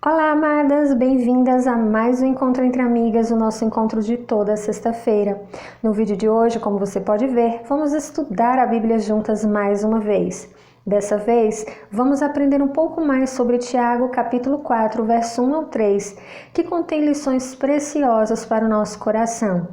Olá, amadas! Bem-vindas a mais um Encontro Entre Amigas, o nosso encontro de toda sexta-feira. No vídeo de hoje, como você pode ver, vamos estudar a Bíblia juntas mais uma vez. Dessa vez, vamos aprender um pouco mais sobre Tiago, capítulo 4, verso 1 ao 3, que contém lições preciosas para o nosso coração.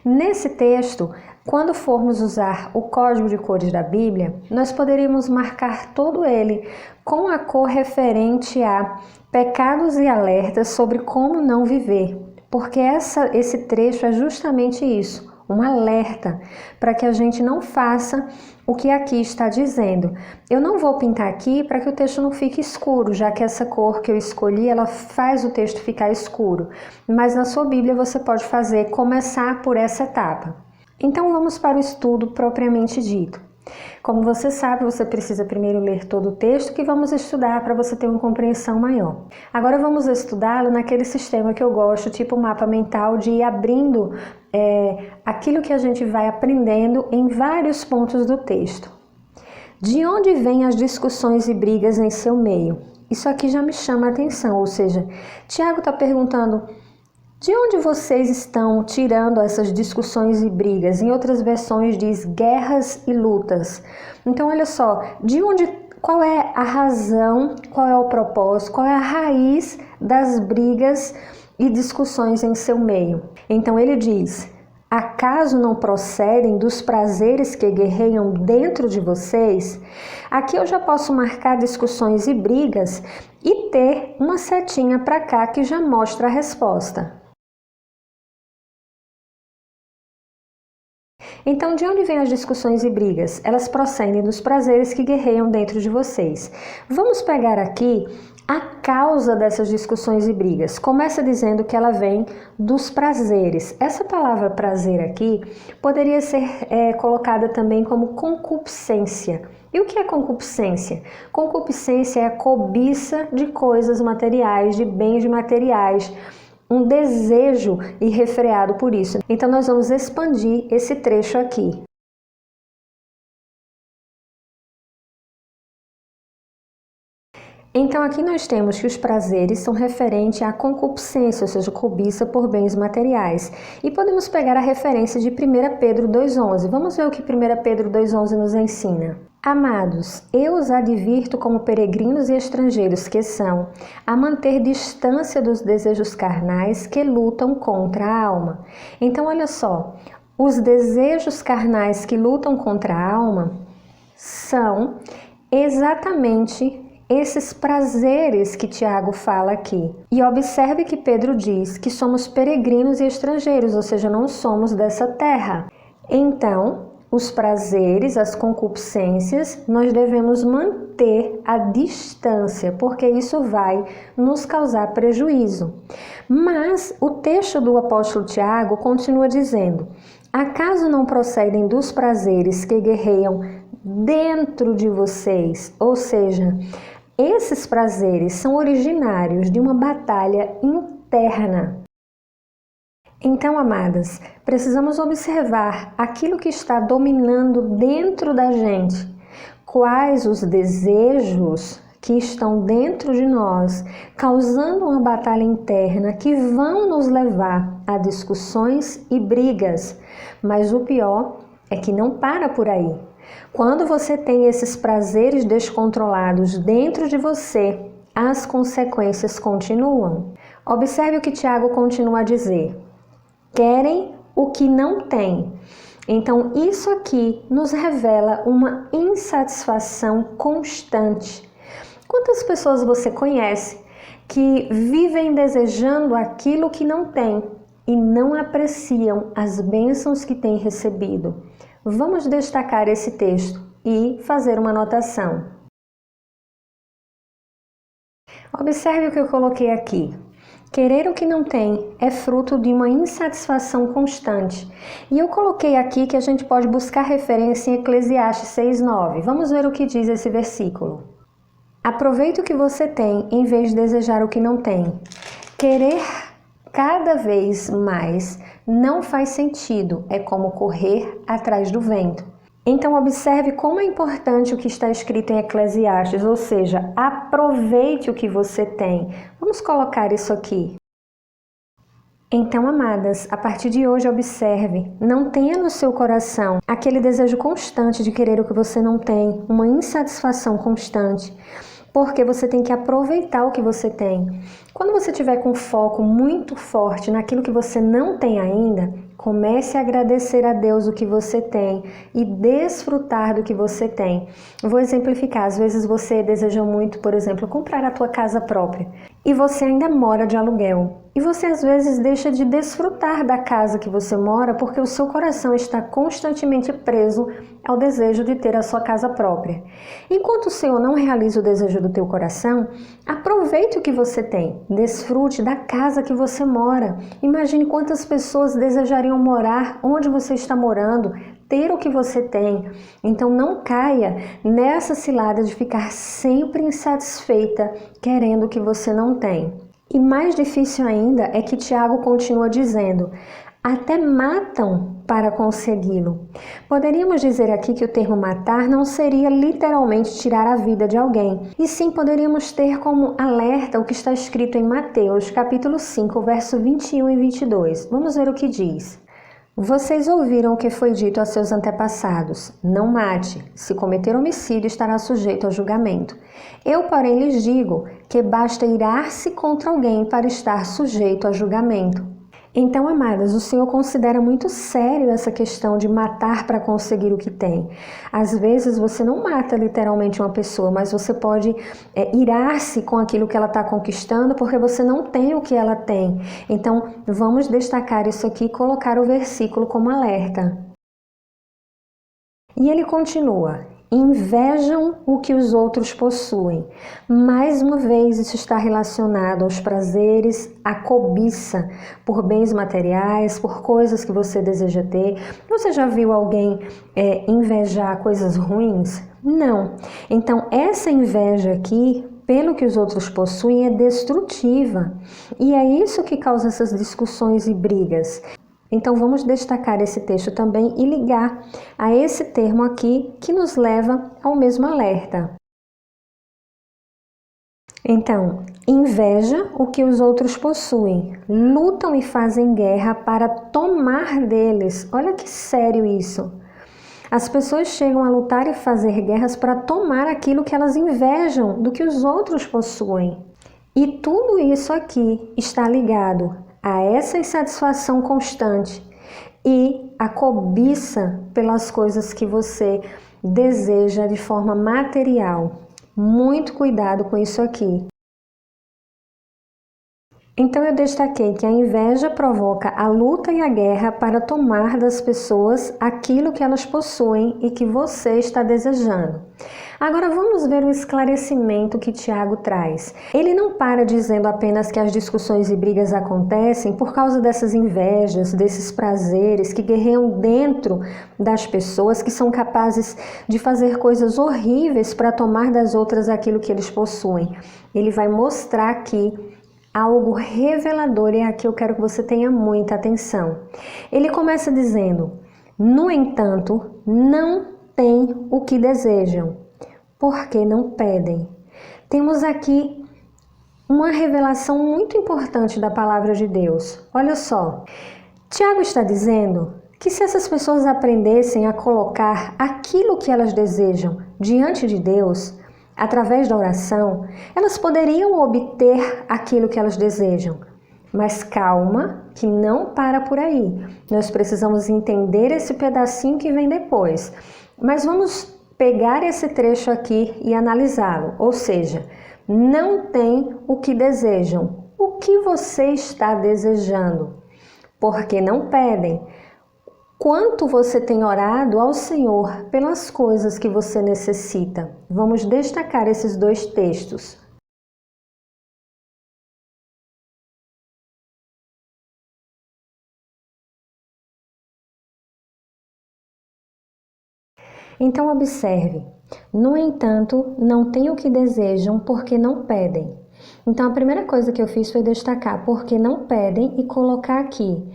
Nesse texto, quando formos usar o código de cores da Bíblia, nós poderíamos marcar todo ele com a cor referente a pecados e alertas sobre como não viver, porque esse trecho é justamente isso, um alerta para que a gente não faça o que aqui está dizendo. Eu não vou pintar aqui para que o texto não fique escuro, já que essa cor que eu escolhi, ela faz o texto ficar escuro, mas na sua Bíblia você pode começar por essa etapa. Então vamos para o estudo propriamente dito. Como você sabe, você precisa primeiro ler todo o texto que vamos estudar para você ter uma compreensão maior. Agora vamos estudá-lo naquele sistema que eu gosto, tipo mapa mental, de ir abrindo aquilo que a gente vai aprendendo em vários pontos do texto. De onde vêm as discussões e brigas em seu meio? Isso aqui já me chama a atenção, ou seja, Tiago está perguntando: de onde vocês estão tirando essas discussões e brigas? Em outras versões diz guerras e lutas. Então olha só, qual é a razão, qual é o propósito, qual é a raiz das brigas e discussões em seu meio? Então ele diz: acaso não procedem dos prazeres que guerreiam dentro de vocês? Aqui eu já posso marcar discussões e brigas e ter uma setinha para cá que já mostra a resposta. Então, de onde vêm as discussões e brigas? Elas procedem dos prazeres que guerreiam dentro de vocês. Vamos pegar aqui a causa dessas discussões e brigas. Começa dizendo que ela vem dos prazeres. Essa palavra prazer aqui poderia ser colocada também como concupiscência. E o que é concupiscência? Concupiscência é a cobiça de coisas materiais, de bens materiais, um desejo irrefreado por isso. Então nós vamos expandir esse trecho aqui. Então aqui nós temos que os prazeres são referentes à concupiscência, ou seja, cobiça por bens materiais. E podemos pegar a referência de 1 Pedro 2,11. Vamos ver o que 1 Pedro 2,11 nos ensina. Amados, eu os advirto como peregrinos e estrangeiros que são, a manter distância dos desejos carnais que lutam contra a alma. Então olha só, os desejos carnais que lutam contra a alma são exatamente esses prazeres que Tiago fala aqui. E observe que Pedro diz que somos peregrinos e estrangeiros, ou seja, não somos dessa terra. Então, os prazeres, as concupiscências, nós devemos manter a distância, porque isso vai nos causar prejuízo. Mas o texto do apóstolo Tiago continua dizendo: acaso não procedem dos prazeres que guerreiam dentro de vocês? Ou seja, esses prazeres são originários de uma batalha interna. Então, amadas, precisamos observar aquilo que está dominando dentro da gente. Quais os desejos que estão dentro de nós, causando uma batalha interna que vão nos levar a discussões e brigas. Mas o pior é que não para por aí. Quando você tem esses prazeres descontrolados dentro de você, as consequências continuam. Observe o que Tiago continua a dizer: querem o que não têm. Então isso aqui nos revela uma insatisfação constante. Quantas pessoas você conhece que vivem desejando aquilo que não têm e não apreciam as bênçãos que têm recebido? Vamos destacar esse texto e fazer uma anotação. Observe o que eu coloquei aqui. Querer o que não tem é fruto de uma insatisfação constante. E eu coloquei aqui que a gente pode buscar referência em Eclesiastes 6,9. Vamos ver o que diz esse versículo. Aproveite o que você tem em vez de desejar o que não tem. Querer cada vez mais não faz sentido, é como correr atrás do vento. Então observe como é importante o que está escrito em Eclesiastes, ou seja, aproveite o que você tem. Vamos colocar isso aqui. Então, amadas, a partir de hoje observe, não tenha no seu coração aquele desejo constante de querer o que você não tem, uma insatisfação constante, porque você tem que aproveitar o que você tem. Quando você tiver com foco muito forte naquilo que você não tem ainda, comece a agradecer a Deus o que você tem e desfrutar do que você tem. Vou exemplificar, às vezes você deseja muito, por exemplo, comprar a tua casa própria e você ainda mora de aluguel. E você às vezes deixa de desfrutar da casa que você mora porque o seu coração está constantemente preso ao desejo de ter a sua casa própria. Enquanto o Senhor não realiza o desejo do teu coração, aproveite o que você tem, desfrute da casa que você mora. Imagine quantas pessoas desejariam morar onde você está morando, ter o que você tem. Então não caia nessa cilada de ficar sempre insatisfeita, querendo o que você não tem. E mais difícil ainda é que Tiago continua dizendo, até matam para consegui-lo. Poderíamos dizer aqui que o termo matar não seria literalmente tirar a vida de alguém, e sim poderíamos ter como alerta o que está escrito em Mateus, capítulo 5, verso 21 e 22. Vamos ver o que diz. Vocês ouviram o que foi dito a seus antepassados, não mate, se cometer homicídio estará sujeito a julgamento. Eu, porém, lhes digo que basta irar-se contra alguém para estar sujeito a julgamento. Então, amadas, o Senhor considera muito sério essa questão de matar para conseguir o que tem. Às vezes você não mata literalmente uma pessoa, mas você pode irar-se com aquilo que ela está conquistando porque você não tem o que ela tem. Então, vamos destacar isso aqui e colocar o versículo como alerta. E ele continua. Invejam o que os outros possuem. Mais uma vez, isso está relacionado aos prazeres, à cobiça por bens materiais, por coisas que você deseja ter. Você já viu alguém invejar coisas ruins? Não. Então, essa inveja aqui, pelo que os outros possuem, é destrutiva. E é isso que causa essas discussões e brigas. Então vamos destacar esse texto também e ligar a esse termo aqui que nos leva ao mesmo alerta. Então, inveja o que os outros possuem, lutam e fazem guerra para tomar deles. Olha que sério isso. As pessoas chegam a lutar e fazer guerras para tomar aquilo que elas invejam do que os outros possuem. E tudo isso aqui está ligado a essa insatisfação constante e a cobiça pelas coisas que você deseja de forma material. Muito cuidado com isso aqui. Então eu destaquei que a inveja provoca a luta e a guerra para tomar das pessoas aquilo que elas possuem e que você está desejando. Agora vamos ver o esclarecimento que Tiago traz. Ele não para dizendo apenas que as discussões e brigas acontecem por causa dessas invejas, desses prazeres que guerreiam dentro das pessoas que são capazes de fazer coisas horríveis para tomar das outras aquilo que eles possuem. Ele vai mostrar aqui algo revelador e aqui eu quero que você tenha muita atenção. Ele começa dizendo, no entanto, não têm o que desejam, porque não pedem. Temos aqui uma revelação muito importante da palavra de Deus. Olha só, Tiago está dizendo que se essas pessoas aprendessem a colocar aquilo que elas desejam diante de Deus, através da oração, elas poderiam obter aquilo que elas desejam. Mas calma, que não para por aí. Nós precisamos entender esse pedacinho que vem depois. Mas vamos pegar esse trecho aqui e analisá-lo. Ou seja, não tem o que desejam. O que você está desejando? Porque não pedem. Quanto você tem orado ao Senhor pelas coisas que você necessita? Vamos destacar esses dois textos. Então observe, no entanto, não têm o que desejam porque não pedem. Então a primeira coisa que eu fiz foi destacar porque não pedem e colocar aqui.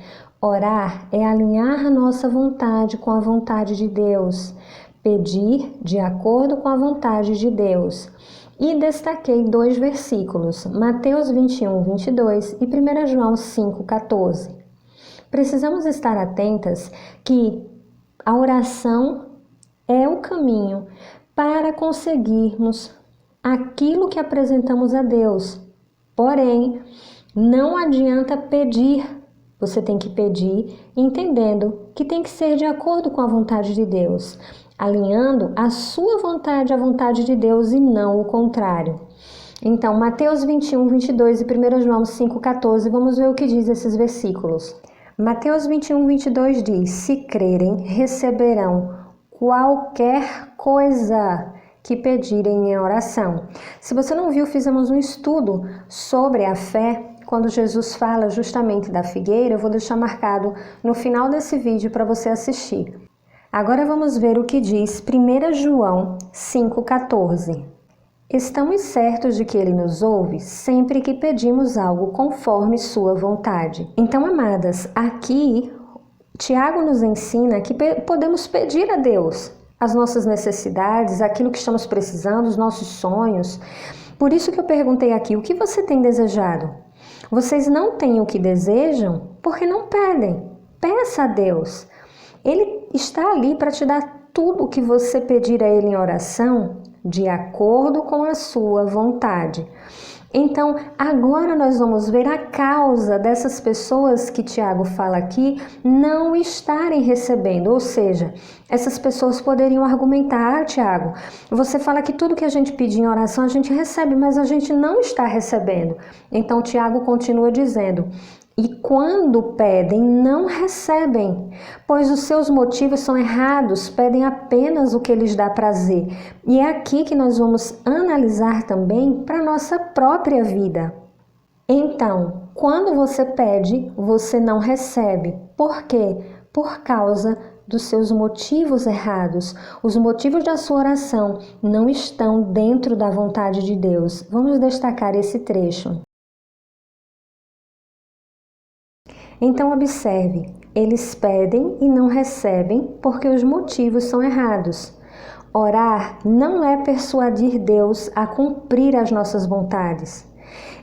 Orar é alinhar a nossa vontade com a vontade de Deus, pedir de acordo com a vontade de Deus. E destaquei 2 versículos, Mateus 21, 22 e 1 João 5, 14. Precisamos estar atentas que a oração é o caminho para conseguirmos aquilo que apresentamos a Deus. Porém, não adianta pedir. Você tem que pedir entendendo que tem que ser de acordo com a vontade de Deus, alinhando a sua vontade à vontade de Deus e não o contrário. Então, Mateus 21, 22 e 1 João 5, 14, vamos ver o que diz esses versículos. Mateus 21, 22 diz: se crerem, receberão qualquer coisa que pedirem em oração. Se você não viu, fizemos um estudo sobre a fé, quando Jesus fala justamente da figueira. Eu vou deixar marcado no final desse vídeo para você assistir. Agora vamos ver o que diz 1 João 5,14. Estamos certos de que Ele nos ouve sempre que pedimos algo conforme sua vontade. Então, amadas, aqui Tiago nos ensina que podemos pedir a Deus as nossas necessidades, aquilo que estamos precisando, os nossos sonhos. Por isso que eu perguntei aqui, o que você tem desejado? Vocês não têm o que desejam porque não pedem. Peça a Deus. Ele está ali para te dar tudo o que você pedir a Ele em oração, de acordo com a sua vontade. Então, agora nós vamos ver a causa dessas pessoas que Tiago fala aqui não estarem recebendo. Ou seja, essas pessoas poderiam argumentar: Tiago, você fala que tudo que a gente pedir em oração a gente recebe, mas a gente não está recebendo. Então, Tiago continua dizendo: e quando pedem, não recebem, pois os seus motivos são errados, pedem apenas o que lhes dá prazer. E é aqui que nós vamos analisar também para a nossa própria vida. Então, quando você pede, você não recebe. Por quê? Por causa dos seus motivos errados. Os motivos da sua oração não estão dentro da vontade de Deus. Vamos destacar esse trecho. Então observe, eles pedem e não recebem porque os motivos são errados. Orar não é persuadir Deus a cumprir as nossas vontades.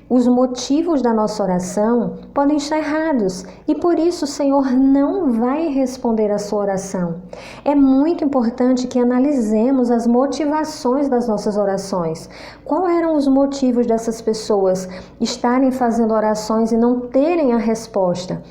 Os motivos da nossa oração podem estar errados e por isso o Senhor não vai responder a sua oração. É muito importante que analisemos as motivações das nossas orações. Quais eram os motivos dessas pessoas estarem fazendo orações e não terem a resposta?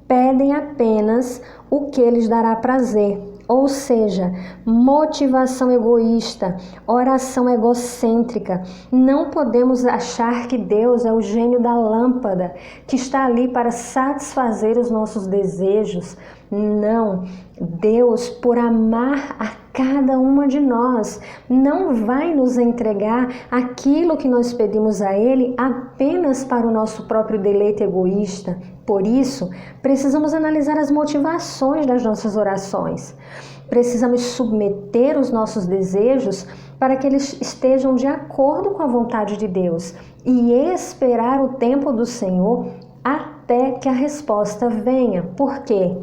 Pedem apenas o que lhes dará prazer. Ou seja, motivação egoísta, oração egocêntrica. Não podemos achar que Deus é o gênio da lâmpada, que está ali para satisfazer os nossos desejos. Não, Deus, por amar a cada uma de nós, não vai nos entregar aquilo que nós pedimos a Ele apenas para o nosso próprio deleite egoísta. Por isso, precisamos analisar as motivações das nossas orações. Precisamos submeter os nossos desejos para que eles estejam de acordo com a vontade de Deus e esperar o tempo do Senhor até que a resposta venha. Por quê?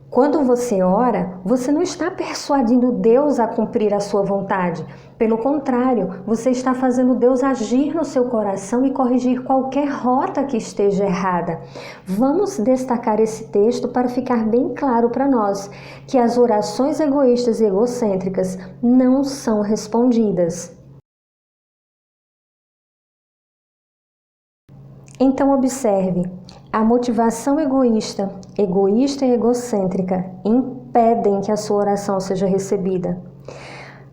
Quando você ora, você não está persuadindo Deus a cumprir a sua vontade. Pelo contrário, você está fazendo Deus agir no seu coração e corrigir qualquer rota que esteja errada. Vamos destacar esse texto para ficar bem claro para nós que as orações egoístas e egocêntricas não são respondidas. Então observe, a motivação egoísta e egocêntrica impedem que a sua oração seja recebida.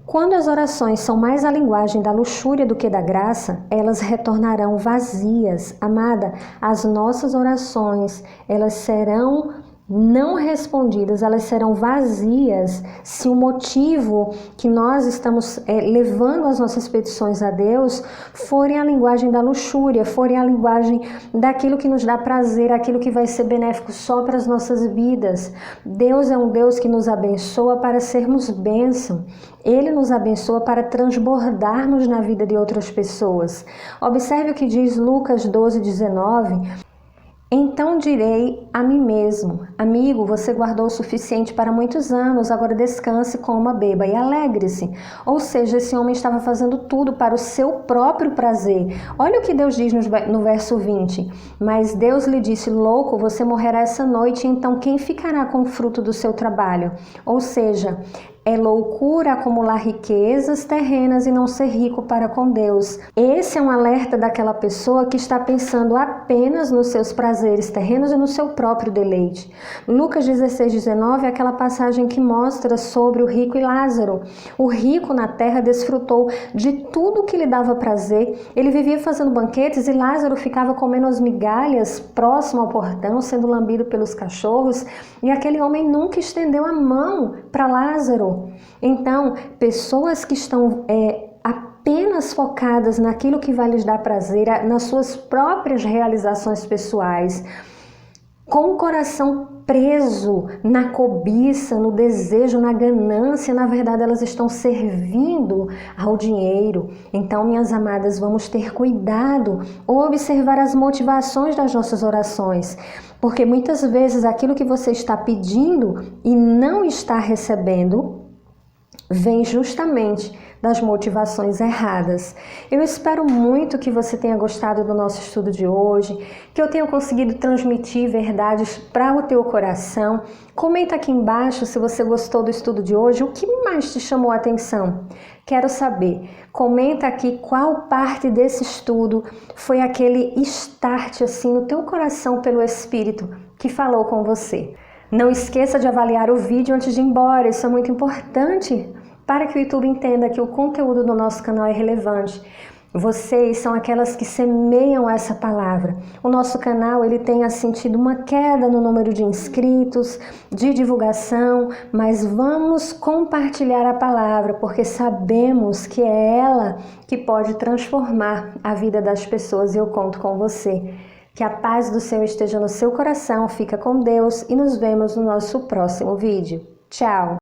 Quando as orações são mais a linguagem da luxúria do que da graça, elas retornarão vazias. Amada, as nossas orações, elas serão não respondidas, elas serão vazias se o motivo que nós estamos levando as nossas petições a Deus forem a linguagem da luxúria, forem a linguagem daquilo que nos dá prazer, aquilo que vai ser benéfico só para as nossas vidas. Deus é um Deus que nos abençoa para sermos bênção. Ele nos abençoa para transbordarmos na vida de outras pessoas. Observe o que diz Lucas 12, 19. Então direi a mim mesmo: amigo, você guardou o suficiente para muitos anos, agora descanse, coma, beba e alegre-se. Ou seja, esse homem estava fazendo tudo para o seu próprio prazer. Olha o que Deus diz no verso 20. Mas Deus lhe disse: louco, você morrerá essa noite, então quem ficará com o fruto do seu trabalho? Ou seja, é loucura acumular riquezas terrenas e não ser rico para com Deus. Esse é um alerta daquela pessoa que está pensando apenas nos seus prazeres terrenos e no seu próprio deleite. Lucas 16:19 é aquela passagem que mostra sobre o rico e Lázaro. O rico na terra desfrutou de tudo que lhe dava prazer. Ele vivia fazendo banquetes e Lázaro ficava comendo as migalhas próximo ao portão, sendo lambido pelos cachorros, e aquele homem nunca estendeu a mão para Lázaro. Então, pessoas que estão apenas focadas naquilo que vai lhes dar prazer, nas suas próprias realizações pessoais, com o coração preso na cobiça, no desejo, na ganância, na verdade elas estão servindo ao dinheiro. Então, minhas amadas, vamos ter cuidado, observar as motivações das nossas orações, porque muitas vezes aquilo que você está pedindo e não está recebendo vem justamente das motivações erradas. Eu espero muito que você tenha gostado do nosso estudo de hoje, que eu tenha conseguido transmitir verdades para o teu coração. Comenta aqui embaixo se você gostou do estudo de hoje, o que mais te chamou a atenção. Quero saber. Comenta aqui qual parte desse estudo foi aquele start assim no teu coração pelo Espírito que falou com você. Não esqueça de avaliar o vídeo antes de ir embora, isso é muito importante para que o YouTube entenda que o conteúdo do nosso canal é relevante. Vocês são aquelas que semeiam essa palavra. O nosso canal ele tem sentido uma queda no número de inscritos, de divulgação, mas vamos compartilhar a palavra, porque sabemos que é ela que pode transformar a vida das pessoas e eu conto com você. Que a paz do Senhor esteja no seu coração, fica com Deus e nos vemos no nosso próximo vídeo. Tchau!